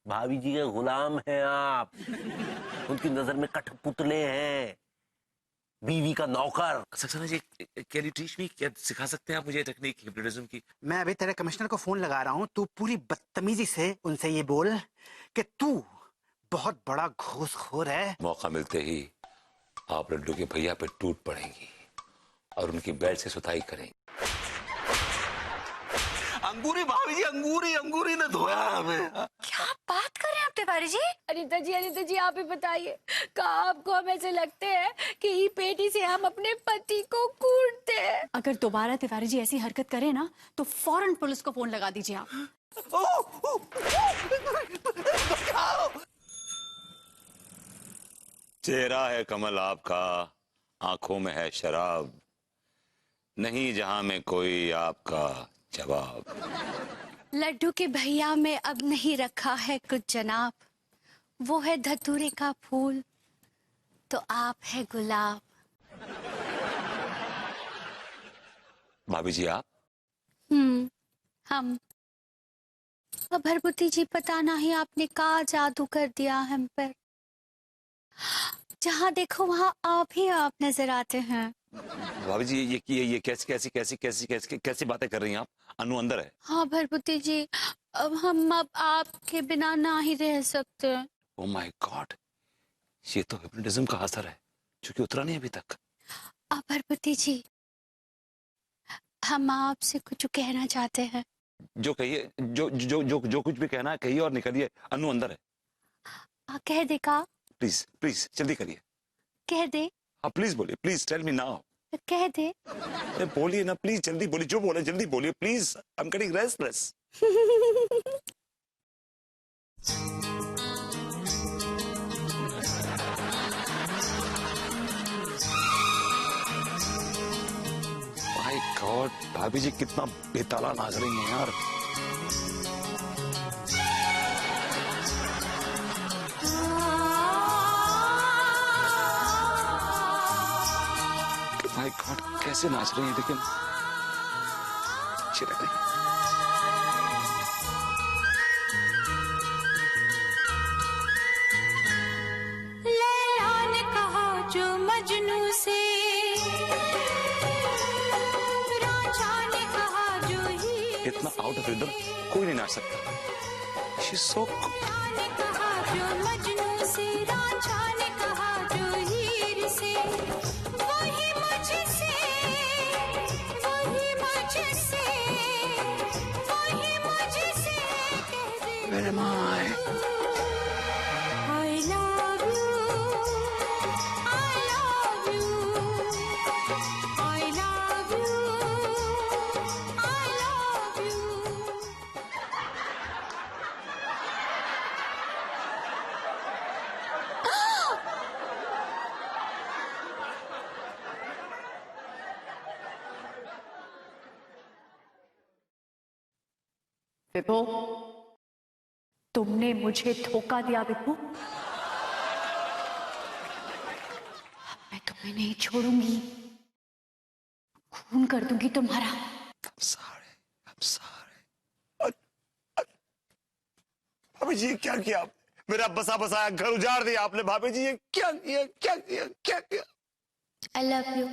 भाभी जी के गुलाम हैं आप। उनकी नजर में कठपुतले हैं, बीवी का नौकर। Saxena ji, can you teach me, क्या सिखा सकते हैं आप मुझे टेक्निक हिप्नोटिज्म की? मैं अभी तेरे कमिश्नर को फोन लगा रहा हूँ, तू पूरी बदतमीजी से उनसे ये बोल कि तू बहुत बड़ा घूसखोर है। मौका मिलते ही आप लड्डू के भैया पे टूट पड़ेंगी और उनकी बेड से सुताई करेंगी। अंगूरी भाभी जी, अंगूरी अंगूरी ने धोया हमें। क्या बात कर रहे हैं आप तिवारी जी? अनिता जी आप ही बताइए, क्या आपको हम ऐसे लगते हैं कि ई पेटी से हम अपने पति को कूटते हैं? अगर दोबारा तिवारी जी ऐसी हरकत करें ना तो फौरन पुलिस को फोन लगा दीजिए आप। चेहरा है कमल आपका, आंखों में है शराब, नहीं जहां में कोई आपका जवाब। लड्डू के भैया में अब नहीं रखा है कुछ जनाब, वो है धतूरे का फूल तो आप है गुलाब। भाभी जी आप? हम अब भरभूति जी, पता नहीं आपने का जादू कर दिया हम पर। जहाँ देखो वहाँ आप ही आप नजर आते हैं। भाभी जी ये कैसी बातें कर रही हैं आप? अनु अंदर है। हाँ भरभूति जी, अब आपके बिना ना ही रह सकते। ओह माय गॉड, ये तो हिप्नोटिज्म का असर है जो कि उतरा नहीं अभी तक। भरभूति जी, हम आपसे कुछ कहना चाहते हैं। जो कहिए, जो कुछ भी कहना है कहिए और निकलिए। अनु अंदर है। कह दे का? प्लीज प्लीज जल्दी करिए। कह दे। हाँ प्लीज बोलिए, प्लीज टेल मी नाउ। कह दे। बोलिए ना प्लीज, जल्दी बोलिए, जो बोले जल्दी बोलिए please, I am getting restless. My God, भाभी जी कितना बेताला नाच रही हैं यार। माय गॉड, कैसे नाच रही हैं, लेकिन अच्छी लग रही है। लैला ने कहा जो मजनू से, राजा ने कहा जो ही, इतना आउट ऑफ रिदम कोई नहीं नाच सकता। शी इज सो ने कहा जो मजनू से, राजा ने कहा जो हीर से, वही मुझसे, वही मुझसे, वही मुझसे कह दे। Very my. I love you, I love you, I love you, I love you. विभू, तुमने मुझे धोखा दिया विभू। मैं तुम्हें नहीं छोड़ूंगी, खून कर दूंगी तुम्हारा। I'm sorry. भाभी जी क्या किया आपने? मेरा बसा बसाया घर उजाड़ दिया आपने। भाभी जी ये क्या किया, क्या किया, क्या किया? आई लव यू।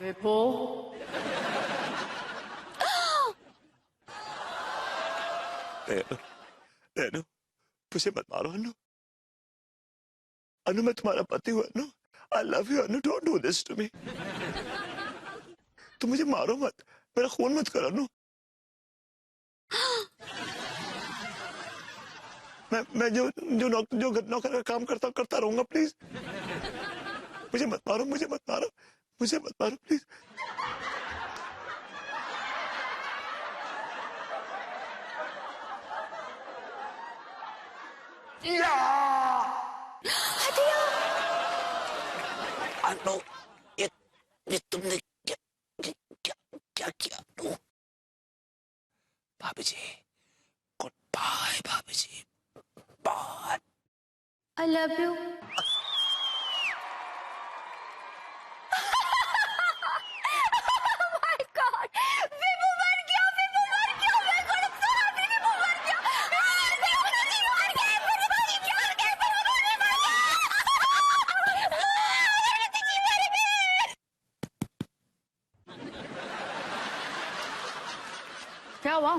विभू, अनु, मुझे मत मारो अनु। अनु मैं तुम्हारा पति हूँ Anu. I love you Anu, don't do this to me. तुम मुझे मारो मत, मेरा खून मत करो अनु। मैं जो नौकर का काम करता रहूंगा, प्लीज मुझे मत मारो, मुझे मत मारो, मुझे मत मारो प्लीज। अनु, ये तुमने क्या किया अनु? भाभी जी गुड बाय, भाभी जी bye. I love you. My God, Vibhu मर गया, विभू क्या हुआ?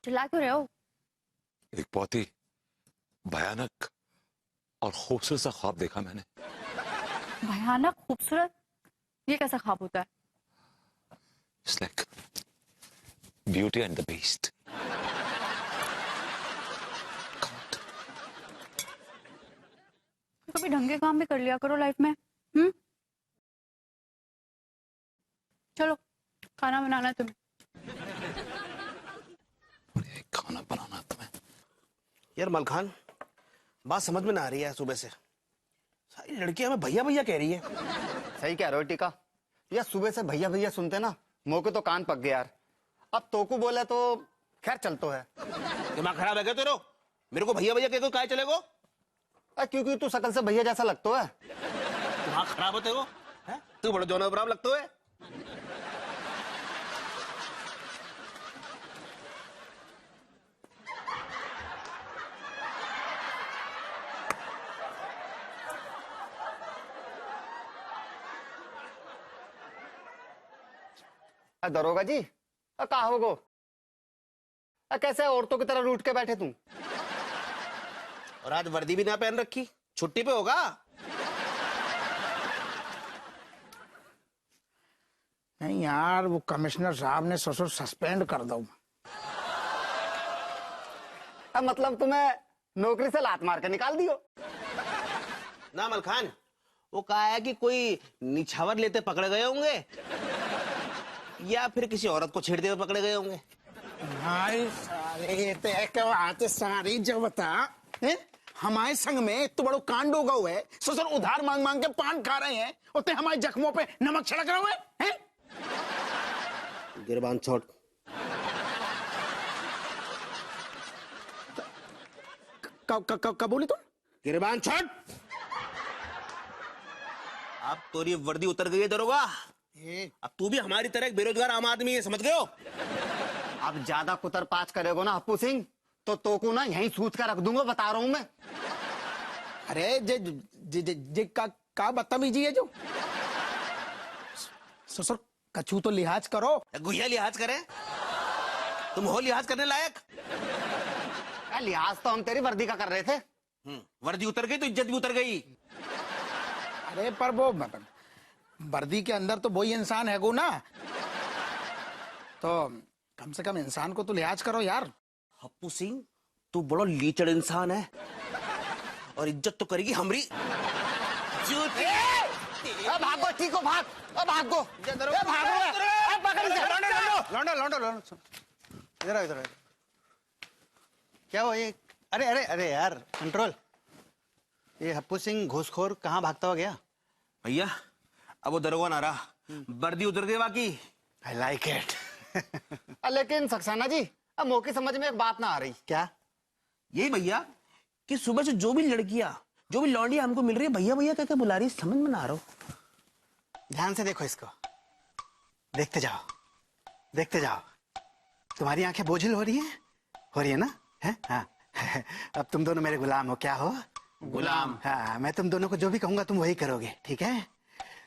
चिल्ला क्यों रहे हो? एक बहुत ही भयानक और खूबसूरत सा ख्वाब देखा मैंने। भयानक खूबसूरत? ये कैसा ख्वाब होता है? It's like Beauty and the Beast. कभी ढंग के काम भी कर लिया करो लाइफ में। चलो खाना बनाना है तुम्हें। खाना बनाना तुम्हें? यार मलखान, बात समझ में ना आ रही है। सुबह से सारी लड़कियां हमें भैया भैया कह रही है। सही कह रहे हो टीका। यार सुबह से भैया भैया सुनते ना, मुंह के तो कान पक गए यार। अब तोकू बोले तो खैर चलतो है। दिमाग खराब है क्या तेरे? मेरे को भैया भैया कह के काय चलेगो? क्योंकि तू शकल से भैया जैसा लगतो है। दिमाग खराब हो तेरे को? हैं? तू बड़ा जौना बराबर लगतो है। दरोगा जी, कहा होगो? कैसे औरतों की तरह रूठ के बैठे तू? और आज वर्दी भी ना पहन रखी, छुट्टी पे होगा? नहीं यार, वो कमिश्नर साहब ने ससुर सस्पेंड कर दो। मतलब तुम्हें नौकरी से लात मार के निकाल दियो? ना मलखान, वो कहा है कि कोई निछावर लेते पकड़े गए होंगे या फिर किसी औरत को छेड़ते हुए पकड़े गए होंगे। भाई सारे ते आते सारी जब बता हैं? हमारे संग में इतना बड़ो कांड होगा हुआ है। ससुर उधार मांग मांग के पान खा रहे हैं, उतने हमारे जख्मों पे नमक छिड़क रहे हुए हैं। गिरबान छोड़। कब बोली तुम? गिरबान छोड़। अब तोरी वर्दी उतर गई है दरोगा। अब तू भी हमारी तरह एक बेरोजगार आम आदमी है, समझ गए हो? अब ज्यादा कुतर पाच करेगो ना हप्पू सिंह, तो तोकू ना यहीं सूत कर रख दूंगा, बता रहा हूं मैं। अरे जे जे जे, जे का बदतमीजी है जो। ससुर कछू तो लिहाज करो। गुहिया लिहाज करे? तुम हो लिहाज करने लायक? लिहाज तो हम तेरी वर्दी का कर रहे थे। वर्दी उतर गई तो इज्जत भी उतर गई। अरे पर वो वर्दी के अंदर तो वही इंसान है गो ना, तो कम से कम इंसान को तो लिहाज करो यार। हप्पू सिंह, तू बड़ा लीचड़ इंसान है और इज्जत तो करेगी हमारी। भागो ठीक हो, भाग भागो लौंडो लौंडो लौंडो, इधर इधर। क्या हो ये? अरे अरे अरे यार, कंट्रोल। ये हप्पू सिंह घूसखोर कहाँ भागता हुआ गया? भैया अब वो दरोगा ना रहा, वर्दी उतर गई बाकी। आई लाइक इट। लेकिन सक्सेना जी, अब मौके समझ में एक बात ना आ रही। क्या? यही भैया कि सुबह से जो भी लड़कियां, जो भी लौंडियां हमको मिल रही है, भैया भैया कहकर बुला रही, समझ में ना आ रहा हो। ध्यान से देखो इसको, देखते जाओ देखते जाओ। तुम्हारी आंखें बोझिल हो रही है ना? है? हाँ। अब तुम दोनों मेरे गुलाम हो। क्या हो? गुलाम। हाँ, मैं तुम दोनों को जो भी कहूंगा तुम वही करोगे, ठीक है?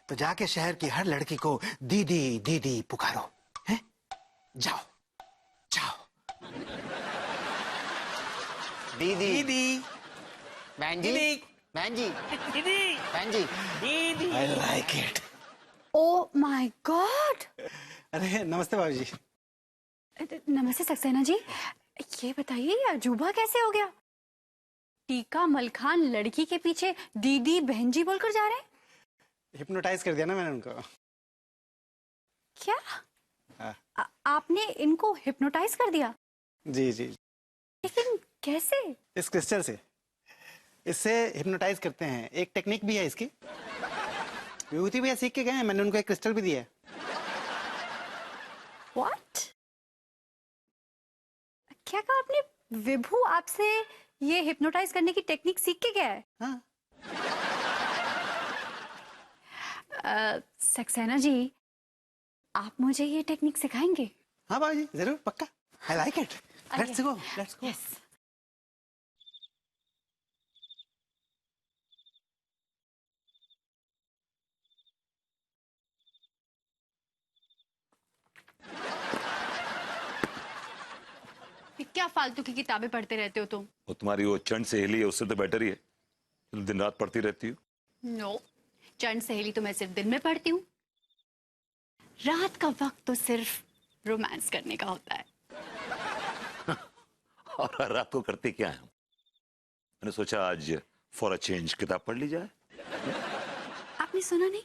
तो जाके शहर की हर लड़की को दीदी दीदी पुकारो, है? जाओ जाओ। दीदी दीदी, बहन जी, दीदी, बहन जी, दीदी, बहन जी। दीदी। आई like it. Oh my God. अरे नमस्ते बाबू जी। नमस्ते सक्सेना जी, ये बताइए ये अजूबा कैसे हो गया? टीका मलखान लड़की के पीछे दीदी बहन जी बोलकर जा रहे हैं। हिप्नोटाइज कर दिया ना मैंने उनको। क्या? हाँ। आपने इनको हिप्नोटाइज कर दिया? जी जी। लेकिन कैसे? इस क्रिस्टल से, इससे हिप्नोटाइज करते हैं। एक टेक्निक भी है इसकी। विभूति भैया सीख के गए हैं, मैंने उनको एक क्रिस्टल भी दिया है। What? क्या कहा आपने? विभू आपसे ये हिप्नोटाइज करने की टेक्निक सीख के गया है? हाँ। सक्सेना जी, आप मुझे ये टेक्निक सिखाएंगे? हाँ बाबू जी, जरूर, पक्का। आई like it. Let's go, let's go. Yes. क्या फालतू की किताबें पढ़ते रहते हो तुम? वो तुम्हारी वो चंड सहेली है, उससे तो बेटर ही है। तुम दिन रात पढ़ती रहती हो। नो, चंड सहेली तो मैं सिर्फ दिन में पढ़ती हूँ। रात का वक्त तो सिर्फ रोमांस करने का होता है। और हर रात को करते क्या है? मैंने सोचा आज फॉर अ चेंज किताब पढ़ ली जाए। आपने सुना नहीं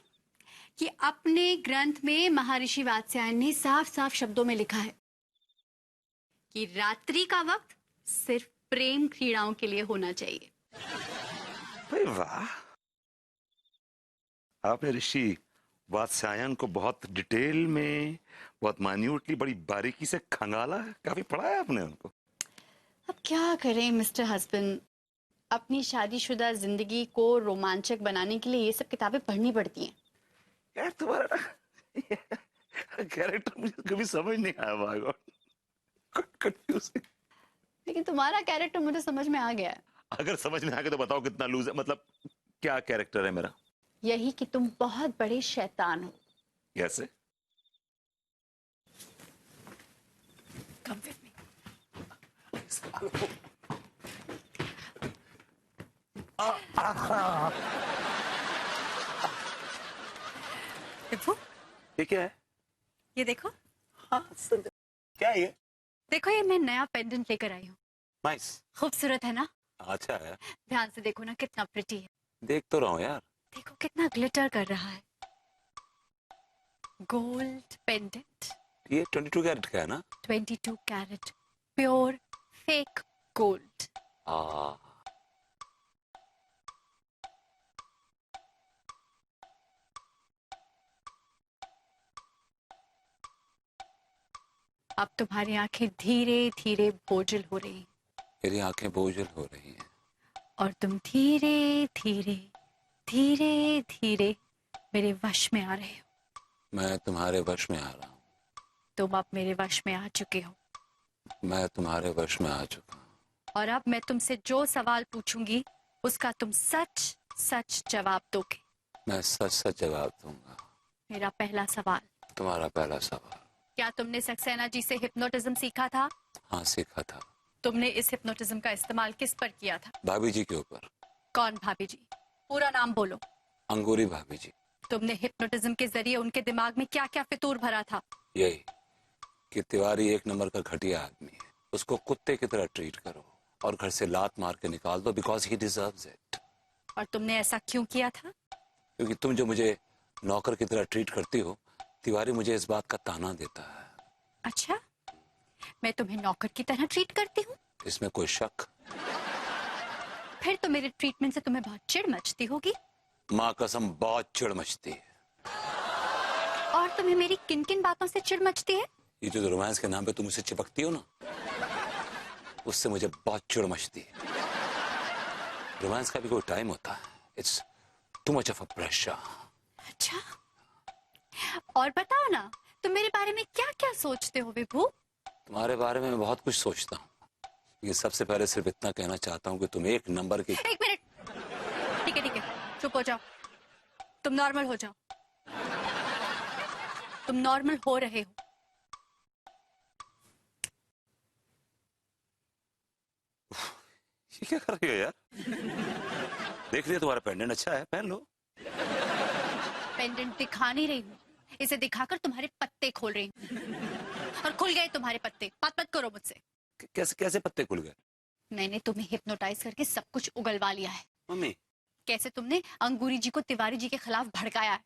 कि अपने ग्रंथ में महर्षि वात्स्यायन ने साफ साफ शब्दों में लिखा है कि रात्रि का वक्त सिर्फ प्रेम क्रीड़ाओं के लिए होना चाहिए। अरे वाह, आपने ऋषि वात्स्यायन को बहुत डिटेल में, बहुत मान्यूटली, बड़ी बारीकी से खंगाला है। काफी पढ़ा है आपने उनको। अब क्या करें मिस्टर हस्बैंड, अपनी शादीशुदा जिंदगी को रोमांचक बनाने के लिए ये सब किताबें पढ़नी पड़ती हैं। यार तुम्हारा कैरेक्टर मुझे कभी समझ नहीं आया। My God, confusing. लेकिन तुम्हारा कैरेक्टर मुझे समझ में आ गया है। अगर समझ में आ गया तो बताओ कितना लूज है, मतलब क्या कैरेक्टर है मेरा? यही कि तुम बहुत बड़े शैतान हो। कैसे? Come with me. विभू, ये क्या है? ये देखो। क्या है ये? देखो, ये मैं नया पेंडेंट लेकर आई हूँ। नाइस। खूबसूरत है ना? अच्छा है। ध्यान से देखो ना, कितना प्रिटी है। देख तो रहा हूँ यार। देखो कितना ग्लिटर कर रहा है। गोल्ड पेंडेंट, ये 22 कैरेट का है ना? 22 कैरेट प्योर फेक गोल्ड। आ, अब तुम्हारी आंखें धीरे धीरे बोझल हो रही हैं मेरी आंखें बोझल हो रही हैं और तुम धीरे धीरे धीरे धीरे मेरे वश में आ रहे हो। मैं तुम्हारे वश में आ रहा हूँ। तुम अब मेरे वश में आ चुके हो मैं तुम्हारे वश में आ चुका हूँ। और अब मैं तुमसे जो सवाल पूछूंगी उसका तुम सच सच जवाब दोगे। मैं सच सच जवाब दूंगा। मेरा पहला सवाल, तुम्हारा पहला सवाल। क्या तुमने सक्सेना जी से हिप्नोटिज्म सीखा था? हाँ, सीखा था। तुमने इस हिप्नोटिज्म का इस्तेमाल किस पर किया था? भाभी जी के ऊपर। कौन भाभी जी? पूरा नाम बोलो। अंगूरी भाभी जी। तुमने हिप्नोटिज्म के जरिए उनके दिमाग में क्या क्या फितूर भरा था? यही कि तिवारी एक नंबर का घटिया आदमी है, उसको कुत्ते की तरह ट्रीट करो और घर से लात मार के निकाल दो, बिकॉज ही डिजर्व्स इट। और तुमने ऐसा क्यों किया था? क्योंकि तुम जो मुझे नौकर की तरह ट्रीट करती हो, तिवारी मुझे इस बात का ताना देता है। अच्छा, मैं तुम्हें नौकर की तरह ट्रीट करती हूँ? इसमें कोई शक? फिर तो मेरे ट्रीटमेंट से तुम्हें बहुत चिढ़ मचती होगी। माँ कसम बहुत चिढ़ मचती है। और तुम्हें मेरी किन किन बातों से चिढ़ मचती है? ये जो रोमांस के नाम पे तुम मुझसे चिपकती हो ना, उससे मुझे बहुत चिढ़ मचती है। रोमांस का भी कोई टाइम होता है। It's too much of a pressure. अच्छा, और बताओ ना, तुम मेरे बारे में क्या क्या सोचते हो विभू? तुम्हारे बारे में मैं बहुत कुछ सोचता हूँ। ये सबसे पहले सिर्फ इतना कहना चाहता हूँ कि तुम एक नंबर की। एक मिनट, ठीक है, चुप हो जाओ। तुम नॉर्मल हो जाओ। तुम नॉर्मल हो रहे हो। ये क्या कर रही हो यार? देख रही हो तुम्हारा पेंडेंट अच्छा है, पहन लो। पेंडेंट दिखा नहीं रही हूँ, इसे दिखाकर तुम्हारे पत्ते खोल रही हूँ। और खुल गए तुम्हारे पत्ते। बात मत करो मुझसे। कैसे कैसे पत्ते खुल गए? मैंने तुम्हें हिप्नोटाइज करके सब कुछ उगलवा लिया है। मम्मी। कैसे तुमने अंगूरी जी को तिवारी जी के खिलाफ भड़काया है।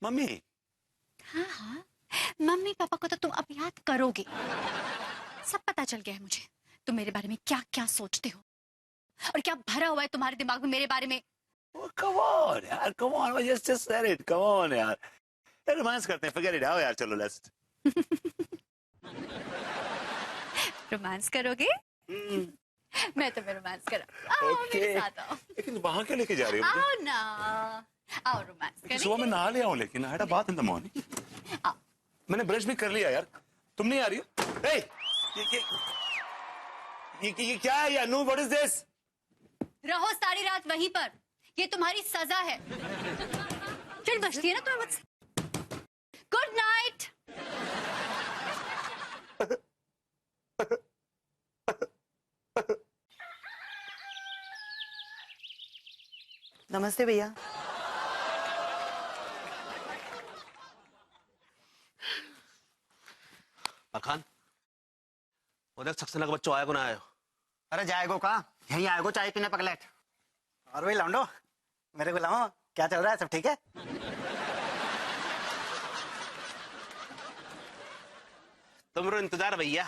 मम्मी। हाँ, मम्मी पापा को तो तुम अब याद करोगे। सब पता चल गया है मुझे, तुम मेरे बारे में क्या क्या सोचते हो और क्या भरा हुआ है तुम्हारे दिमाग में मेरे बारे में। Come on यार, come on, I just said it, come on यार। रोमांस करते हैं, forget it, आओ यार, चलो लेट्स। रोमांस करोगे? मैं तुम्हें रोमांस करा। आओ मेरे साथ आओ। लेकिन वहां क्यों लेके जा रही हो? आओ ना, आओ रोमांस करें। सुबह मैं नहा ले आऊं, लेकिन I had a bath in the morning। आओ। मैंने ब्रश भी कर लिया यार। तुम नहीं आ रही हो? Hey, ये क्या है यार? No, what is this? रहो सारी रात वहीं पर, ये तुम्हारी सजा है। चिढ़ बचती है ना तुम्हें मुझसे। Good night. नमस्ते भैया। मलखान, वो देख सक्सेना का बच्चों आया को ना आयो। अरे जाएगो का, यहीं आएगो चाय पीने पगलेट। और भाई लौंडो, मेरे गुलामो, क्या चल रहा है? सब ठीक है? तुमरो इंतजार भैया।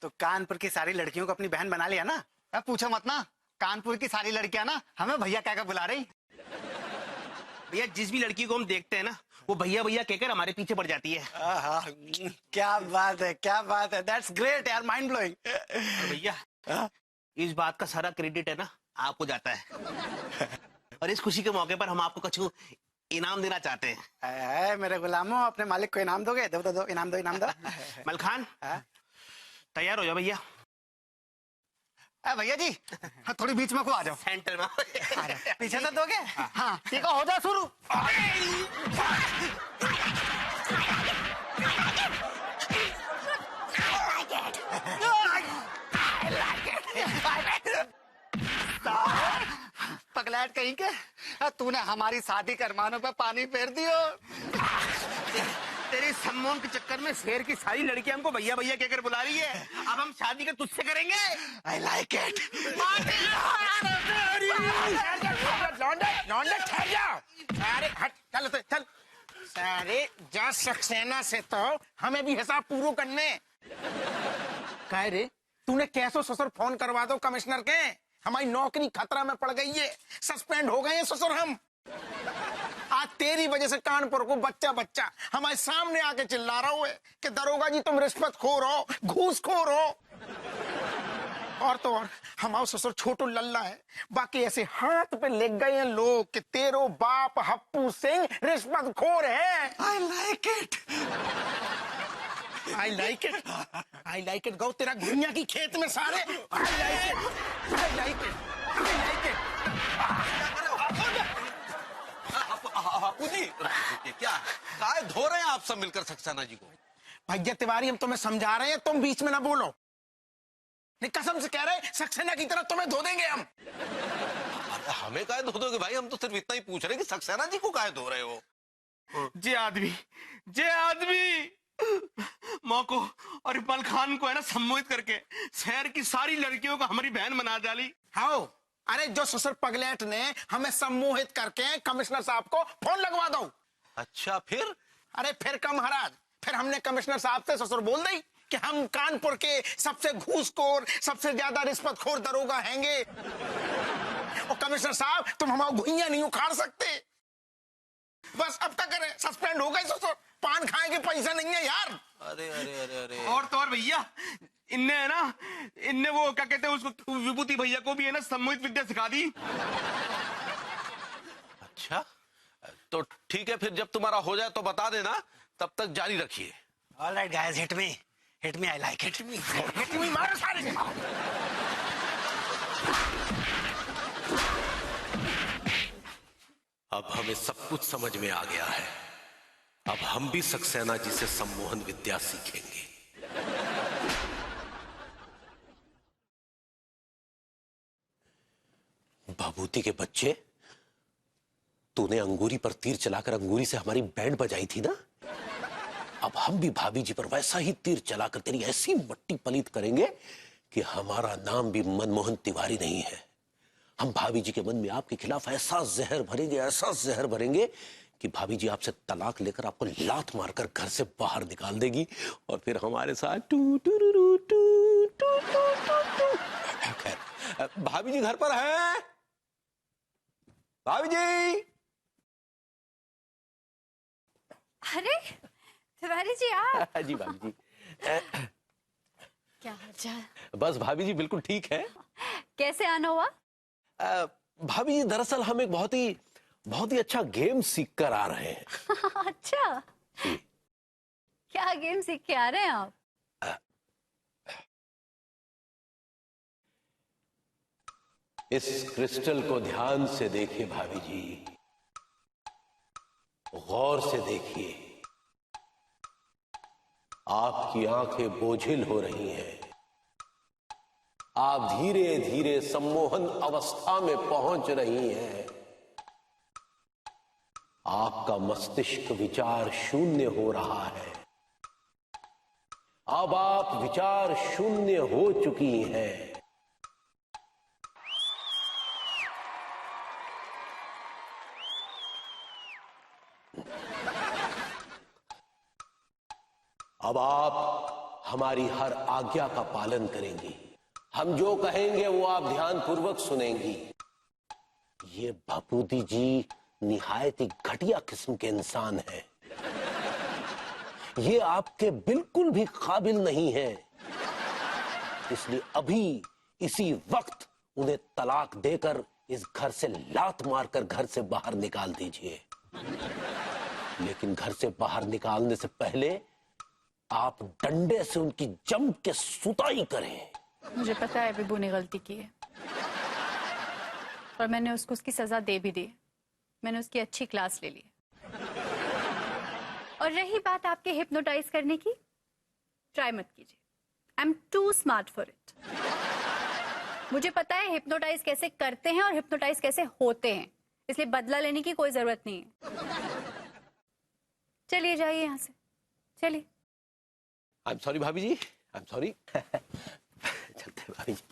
तो कानपुर की सारी लड़कियों को अपनी बहन बना लिया ना? अब पूछो मत ना, कानपुर की सारी लड़कियां ना हमें भैया क्या बुला रही। भैया जिस भी लड़की को हम देखते हैं ना, वो भैया भैया कहकर हमारे पीछे पड़ जाती है। क्या बात है, क्या बात है, दैट्स ग्रेट यार, माइंड ब्लोइंग। भैया इस बात का सारा क्रेडिट है ना आपको जाता है। और इस खुशी के मौके पर हम आपको कुछ इनाम देना चाहते हैं। मेरे गुलामों, अपने मालिक को इनाम दोगे? दो दो दो, इनाम दो, इनाम दो। मलखान तैयार हो जाओ भैया। भैया जी थोड़ी बीच में को आ जाओ, सेंटर में। पीछे से दोगे? हाँ ठीक है, हो जाओ शुरू। पगलैट कहीं के, तूने हमारी शादी के अरमानों पे पानी फेर दियो। तेरे सम्मोहन के चक्कर में शहर की सारी लड़कियां हमको भैया भैया कहकर बुला रही है। अब हम शादी कर तुझसे करेंगे। आई लाइक इट। लौंडे ठहर जाओ। अरे हट, चल तो चल। सारे जा सक्सेना से तो हमें भी हिसाब पूरा करने। कह रे, तूने कैसो ससुर फोन करवा दो कमिश्नर के, हमारी नौकरी खतरा में पड़ गई है, सस्पेंड हो गए हैं ससुर हम। आज तेरी वजह से कानपुर को बच्चा बच्चा हमारे सामने आके चिल्ला रहा है कि दरोगा जी तुम रिश्वतखोर हो, घूसखोर हो। और तो और हमारा ससुर छोटू लल्ला है, बाकी ऐसे हाथ पे लग गए हैं लोग कि तेरो बाप हप्पू सिंह रिश्वतखोर है। I like it. I like it, I like it. गौ तेरा घुइया की खेत में सारे। I like it, I like it, I like it. बापू जी क्या काय धो रहे हैं आप सब मिलकर सक्सेना जी को? भैया तिवारी, हम तुम्हें समझा रहे हैं, तुम बीच में ना बोलो। नहीं, कसम से कह रहे हैं, सक्सेना की तरह तुम्हें धो देंगे हम। अरे हमें काय धो दोगे भाई? हम तो सिर्फ इतना ही पूछ रहे हैं कि सक्सेना जी को काय धो रहे हो? जे आदमी मौको और इकबाल खान को है ना सम्मोहित करके शहर की सारी लड़कियों को हमारी बहन बना डाली। हाँ, अरे जो ससुर पगलेट ने हमें सम्मोहित करके कमिश्नर साहब को फोन लगवा दो। अच्छा फिर? अरे फिर का महाराज, फिर हमने कमिश्नर साहब से ससुर बोल दी कि हम कानपुर के सबसे घूसखोर, सबसे ज्यादा रिश्वतखोर दरोगा हैंगे। और कमिश्नर साहब, तुम हमारा घुइयां नहीं उखाड़ सकते। बस अब तक करे, सस्पेंड हो गए ससुर, पान खाएंगे पैसा नहीं है यार। अरे अरे अरे अरे और तो और भैया, इनने वो क्या कहते हैं उसको, विभूति भैया को भी है ना सम्मोहित विद्या सिखा दी। अच्छा तो ठीक है, फिर जब तुम्हारा हो जाए तो बता देना, तब तक जारी रखिए। Alright guys, hit me, I like it. Hit me, मारो सारे। अब हमें सब कुछ समझ में आ गया है। अब हम भी सक्सेना जी से सम्मोहन विद्या सीखेंगे। भभूति के बच्चे, तूने अंगूरी पर तीर चलाकर अंगूरी से हमारी बैंड बजाई थी ना? अब हम भी भाभी जी पर वैसा ही तीर चलाकर तेरी ऐसी मट्टी पलीत करेंगे कि हमारा नाम भी मनमोहन तिवारी नहीं है। हम भाभी जी के मन में आपके खिलाफ ऐसा जहर भरेंगे कि भाभी जी आपसे तलाक लेकर आपको लात मारकर घर से बाहर निकाल देगी और फिर हमारे साथ टू टू टू टू टू टू टू टू। खैर, भाभी जी घर पर हैं? भाभी जी? अरे तिवारी जी, आप? जी भाभी जी। क्या हालचाल? बस भाभी जी बिल्कुल ठीक है। कैसे आना हुआ? भाभी जी दरअसल हम एक बहुत ही अच्छा गेम सीख कर आ रहे हैं। अच्छा, क्या गेम सीख के आ रहे हैं आप? इस क्रिस्टल को ध्यान से देखिए भाभी जी, गौर से देखिए। आपकी आंखें बोझिल हो रही हैं। आप धीरे धीरे सम्मोहन अवस्था में पहुंच रही हैं। आपका मस्तिष्क विचार शून्य हो रहा है। अब आप विचार शून्य हो चुकी हैं। अब आप हमारी हर आज्ञा का पालन करेंगी। हम जो कहेंगे वो आप ध्यानपूर्वक सुनेंगी। ये भपूदी जी निहायत ही घटिया किस्म के इंसान हैं। ये आपके बिल्कुल भी काबिल नहीं है। इसलिए अभी इसी वक्त उन्हें तलाक देकर इस घर से लात मारकर घर से बाहर निकाल दीजिए। लेकिन घर से बाहर निकालने से पहले आप डंडे से उनकी जम के सुताई करें। मुझे पता है विभू ने गलती की है और मैंने उसको उसकी सजा दे भी दी। मैंने उसकी अच्छी क्लास ले ली। और रही बात आपके हिप्नोटाइज करने की, ट्राई मत कीजिए। I am too smart for it. मुझे पता है हिप्नोटाइज कैसे करते हैं और हिप्नोटाइज कैसे होते हैं, इसलिए बदला लेने की कोई जरूरत नहीं है। चलिए जाइए यहां से, चलिए। आई एम सॉरी भाभी जी, आई एम सॉरी। चलते हैं भाभी जी।